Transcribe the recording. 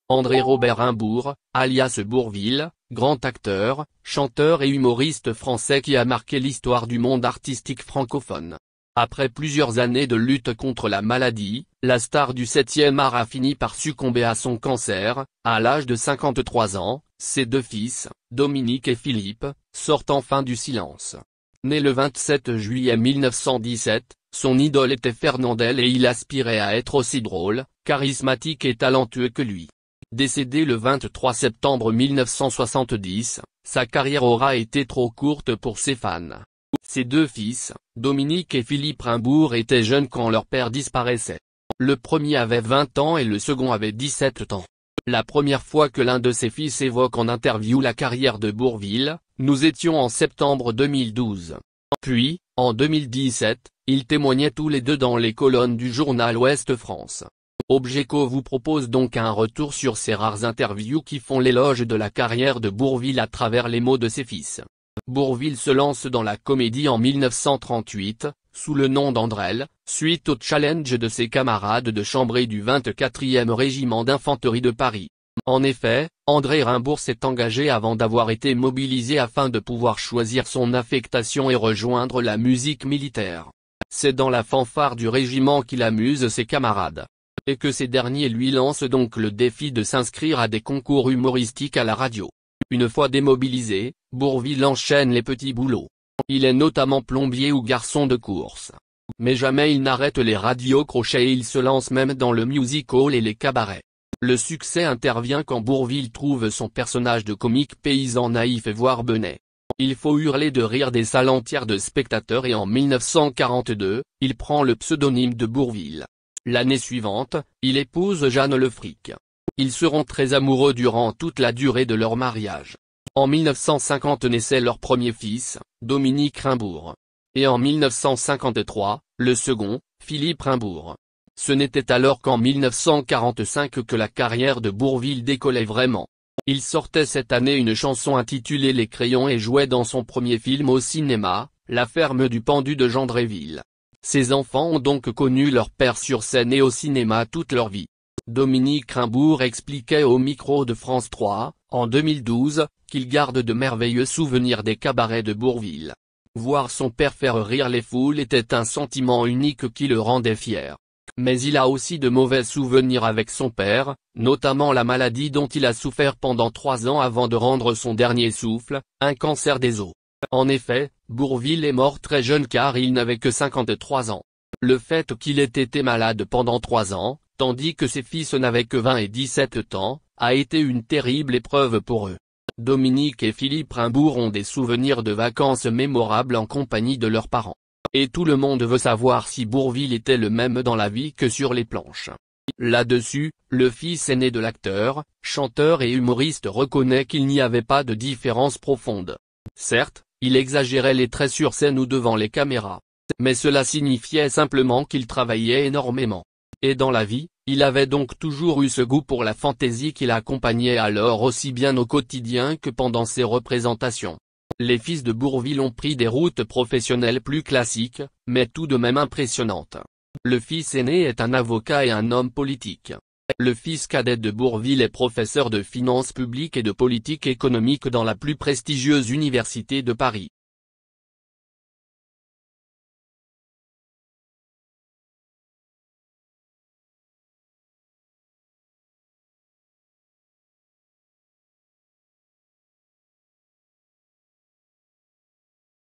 André Robert Rimbourg, alias Bourvil, grand acteur, chanteur et humoriste français qui a marqué l'histoire du monde artistique francophone. Après plusieurs années de lutte contre la maladie, la star du 7e art a fini par succomber à son cancer, à l'âge de 53 ans. Ses deux fils, Dominique et Philippe, sortent enfin du silence. Né le 27 juillet 1917, son idole était Fernandel et il aspirait à être aussi drôle, charismatique et talentueux que lui. Décédé le 23 septembre 1970, sa carrière aura été trop courte pour ses fans. Ses deux fils, Dominique et Philippe Rimbourg étaient jeunes quand leur père disparaissait. Le premier avait 20 ans et le second avait 17 ans. La première fois que l'un de ses fils évoque en interview la carrière de Bourvil, nous étions en septembre 2012. Puis, en 2017, ils témoignaient tous les deux dans les colonnes du journal Ouest France. Objeco vous propose donc un retour sur ces rares interviews qui font l'éloge de la carrière de Bourvil à travers les mots de ses fils. Bourvil se lance dans la comédie en 1938, sous le nom d'Andrel, suite au challenge de ses camarades de chambrée du 24e régiment d'infanterie de Paris. En effet, André Rimbourg s'est engagé avant d'avoir été mobilisé afin de pouvoir choisir son affectation et rejoindre la musique militaire. C'est dans la fanfare du régiment qu'il amuse ses camarades. Et que ces derniers lui lancent donc le défi de s'inscrire à des concours humoristiques à la radio. Une fois démobilisé, Bourvil enchaîne les petits boulots. Il est notamment plombier ou garçon de course. Mais jamais il n'arrête les radios-crochets et il se lance même dans le music-hall et les cabarets. Le succès intervient quand Bourvil trouve son personnage de comique paysan naïf et voire benet. Il faut hurler de rire des salles entières de spectateurs et en 1942, il prend le pseudonyme de Bourvil. L'année suivante, il épouse Jeanne Le Fric. Ils seront très amoureux durant toute la durée de leur mariage. En 1950 naissait leur premier fils, Dominique Rimbourg. Et en 1953, le second, Philippe Rimbourg. Ce n'était alors qu'en 1945 que la carrière de Bourvil décollait vraiment. Il sortait cette année une chanson intitulée Les Crayons et jouait dans son premier film au cinéma, La ferme du pendu de Jean Dréville. Ses enfants ont donc connu leur père sur scène et au cinéma toute leur vie. Dominique Rimbourg expliquait au micro de France 3, en 2012, qu'il garde de merveilleux souvenirs des cabarets de Bourvil. Voir son père faire rire les foules était un sentiment unique qui le rendait fier. Mais il a aussi de mauvais souvenirs avec son père, notamment la maladie dont il a souffert pendant 3 ans avant de rendre son dernier souffle, un cancer des os. En effet, Bourvil est mort très jeune car il n'avait que 53 ans. Le fait qu'il ait été malade pendant 3 ans, tandis que ses fils n'avaient que 20 et 17 ans, a été une terrible épreuve pour eux. Dominique et Philippe Rimbourg ont des souvenirs de vacances mémorables en compagnie de leurs parents. Et tout le monde veut savoir si Bourvil était le même dans la vie que sur les planches. Là-dessus, le fils aîné de l'acteur, chanteur et humoriste reconnaît qu'il n'y avait pas de différence profonde. Certes, il exagérait les traits sur scène ou devant les caméras. Mais cela signifiait simplement qu'il travaillait énormément. Et dans la vie, il avait donc toujours eu ce goût pour la fantaisie qui l'accompagnait alors aussi bien au quotidien que pendant ses représentations. Les fils de Bourvil ont pris des routes professionnelles plus classiques, mais tout de même impressionnantes. Le fils aîné est un avocat et un homme politique. Le fils cadet de Bourvil est professeur de finances publiques et de politique économique dans la plus prestigieuse université de Paris.